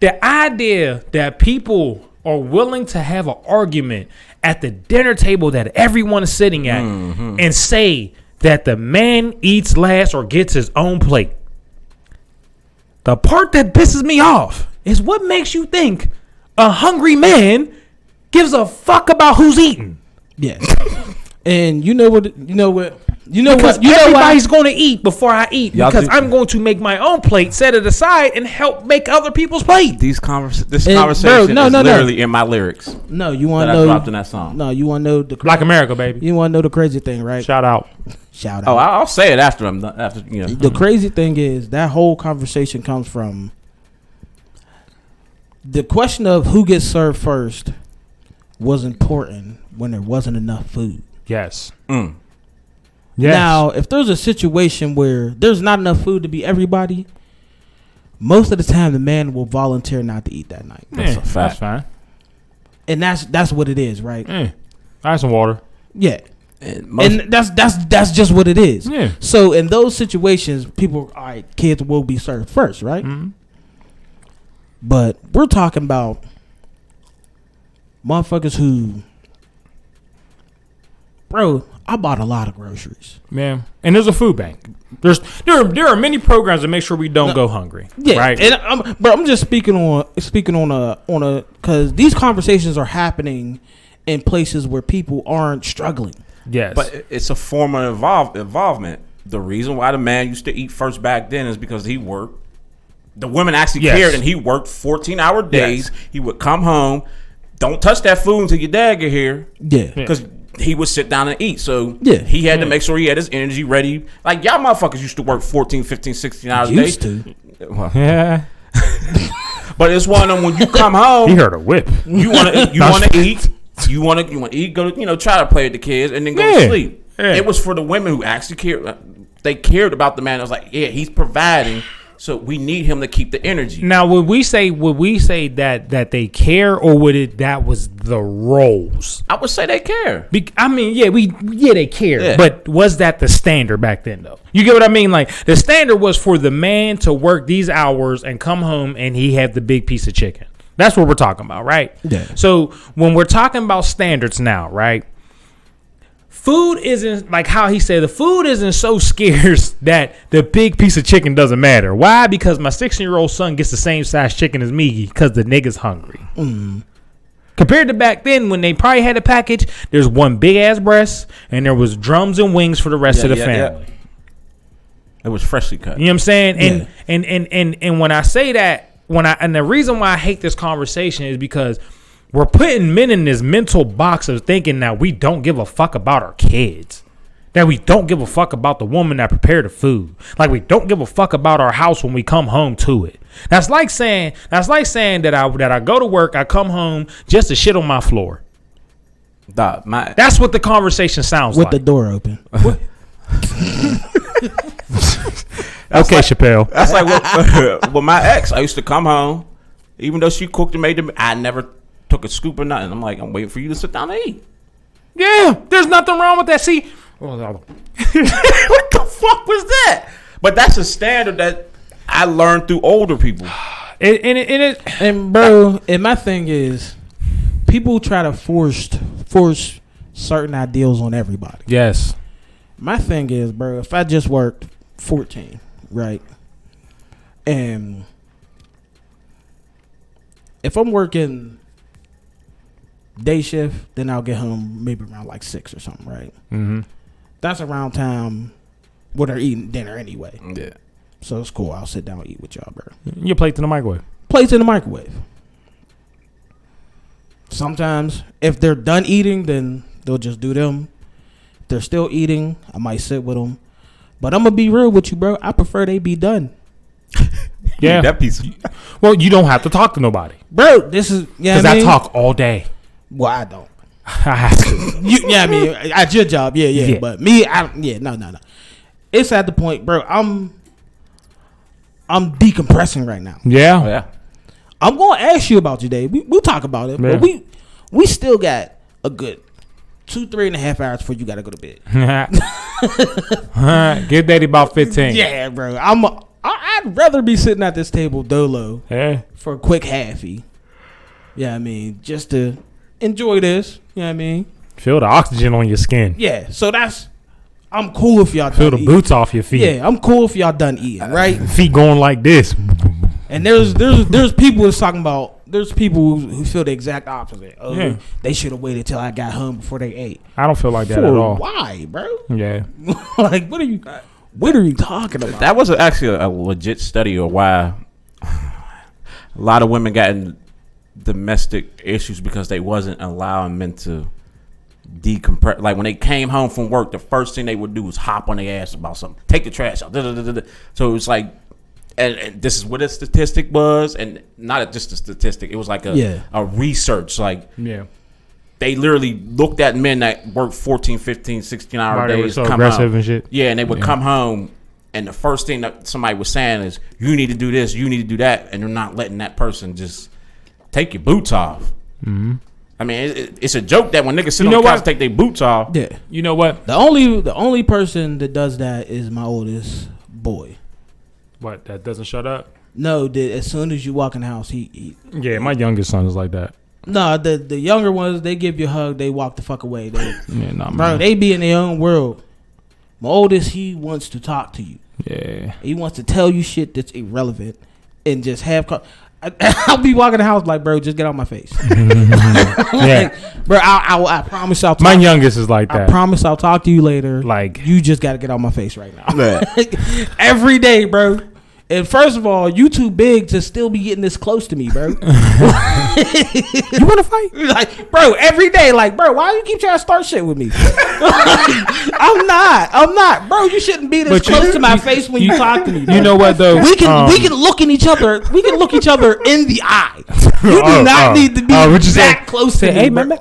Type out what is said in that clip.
The idea that people are willing to have an argument at the dinner table that everyone is sitting at and say that the man eats last or gets his own plate. The part that pisses me off is what makes you think a hungry man gives a fuck about who's eating. Yeah. And you know what everybody's going to eat before I eat because I'm going to make my own plate, set it aside, and help make other people's plate. This conversation is literally in my lyrics. No, you want to know? I dropped in that song. No, you want to know the Black America, baby. You want to know the crazy thing, right? Shout out. Oh, I'll say it after I'm done. After you know. The crazy thing is that whole conversation comes from the question of who gets served first was important when there wasn't enough food. Yes. Yes. Now, if there's a situation where there's not enough food to be everybody, most of the time the man will volunteer not to eat that night. That's a fact. That's fine. And that's what it is, right? I have some water. Yeah. And that's just what it is. Yeah. So in those situations, people, all right, kids will be served first, right? Mm-hmm. But we're talking about motherfuckers who, bro, I bought a lot of groceries. Man, and there's a food bank. There are many programs that make sure we don't go hungry. Yeah, right. And I'm just speaking on a because these conversations are happening in places where people aren't struggling. Yes, but it's a form of involvement. The reason why the man used to eat first back then is because he worked. The women actually cared, and he worked 14-hour days. Yes. He would come home. Don't touch that food until your dad get here. Yeah, because he would sit down and eat. So he had to make sure he had his energy ready. Like y'all motherfuckers used to work 14, 15, 16 hours a day. Used to. Well, yeah. But it's one of them when you come home. He heard a whip. You want to eat. You want to eat. Go to try to play with the kids and then go to sleep. Yeah. It was for the women who actually cared. They cared about the man. I was like, he's providing. So we need him to keep the energy. Now, would we say that they care, or that was the roles? I would say they care. They care. Yeah. But was that the standard back then, though? You get what I mean? Like the standard was for the man to work these hours and come home and he had the big piece of chicken. That's what we're talking about, right? Yeah. So when we're talking about standards now, right? Food isn't, like how he said, the food isn't so scarce that the big piece of chicken doesn't matter. Why? Because my 16-year-old son gets the same size chicken as me because the nigga's hungry. Mm. Compared to back then when they probably had a package, there's one big-ass breast and there was drums and wings for the rest of the family. Yeah. It was freshly cut. You know what I'm saying? And when I say that, and the reason why I hate this conversation is because we're putting men in this mental box of thinking that we don't give a fuck about our kids. That we don't give a fuck about the woman that prepared the food. Like we don't give a fuck about our house when we come home to it. That's like saying that I go to work, I come home just to shit on my floor. That's what the conversation sounds like. With the door open. Okay, like, Chappelle. That's like with my ex. I used to come home, even though she cooked and made them, I never took a scoop or nothing. I'm like, I'm waiting for you to sit down and eat. Yeah, there's nothing wrong with that. See, what the fuck was that? But that's a standard that I learned through older people. And bro, and my thing is, people try to force certain ideals on everybody. Yes. My thing is, bro, if I just worked 14, right, and if I'm working day shift, then I'll get home maybe around like 6 or something, right? Mm-hmm. That's around time when they're eating dinner anyway. Yeah. So it's cool. I'll sit down and eat with y'all, bro. Your plate's in the microwave. Plate's in the microwave. Sometimes, if they're done eating, then they'll just do them. If they're still eating, I might sit with them. But I'm going to be real with you, bro. I prefer they be done. Yeah. That piece. Well, you don't have to talk to nobody. Bro, this is... Because I talk all day. Well, I don't. I have to. At your job, yeah. But me, no. It's at the point, bro, I'm decompressing right now. Yeah. Oh, yeah. I'm going to ask you about your day. We'll talk about it. Yeah. But we still got a good 3.5 hours before you got to go to bed. Give daddy about 15. Yeah, bro. I'd rather be sitting at this table dolo Yeah. for a quick halfie. Yeah, I mean, just to enjoy this. You know what I mean? Feel the oxygen on your skin. Yeah, so I'm cool if y'all Feel done the eating. boots off your feet. Yeah, I'm cool if y'all done eating, right? Feet going like this. And there's people that's talking about, there's people who feel the exact opposite. Oh, Yeah. they should have waited till I got home before they ate. I don't feel like that at all. Why, bro? Yeah. Like, what are you talking about? That was actually a legit study of why a lot of women got in domestic issues because they wasn't allowing men to decompress. Like when they came home from work, the first thing they would do was hop on their ass about something, take the trash out. So it was like, and this is what a statistic was, and not just a statistic. It was like a research. Like they literally looked at men that worked 14, 15, 16-hour days. So come aggressive home. and shit. Yeah, and they would come home, and the first thing that somebody was saying is, "You need to do this, you need to do that," and they're not letting that person just take your boots off. Mm-hmm. I mean, it's a joke that when niggas sit on the couch and take their boots off. Yeah, you know what? The only person that does that is my oldest boy. What? That doesn't shut up? No, as soon as you walk in the house, he Yeah, my youngest son is like that. No, the younger ones, they give you a hug, they walk the fuck away. Bro, they be in their own world. My oldest, he wants to talk to you. Yeah, he wants to tell you shit that's irrelevant and just have. I'll be walking the house like, bro, just get out my face. Yeah, bro, I promise I'll talk. My youngest is like that. I promise I'll talk to you later. Like, you just got to get out my face right now. Every day, bro. And first of all, you too big to still be getting this close to me, bro. You want to fight? Like, bro, every day, like, bro, why do you keep trying to start shit with me? I'm not, bro. You shouldn't be this close to my face when you talk to me. Bro. You know what though? We can look in each other. We can look each other in the eye. You do not need to be that close to me. Hey, bro. man,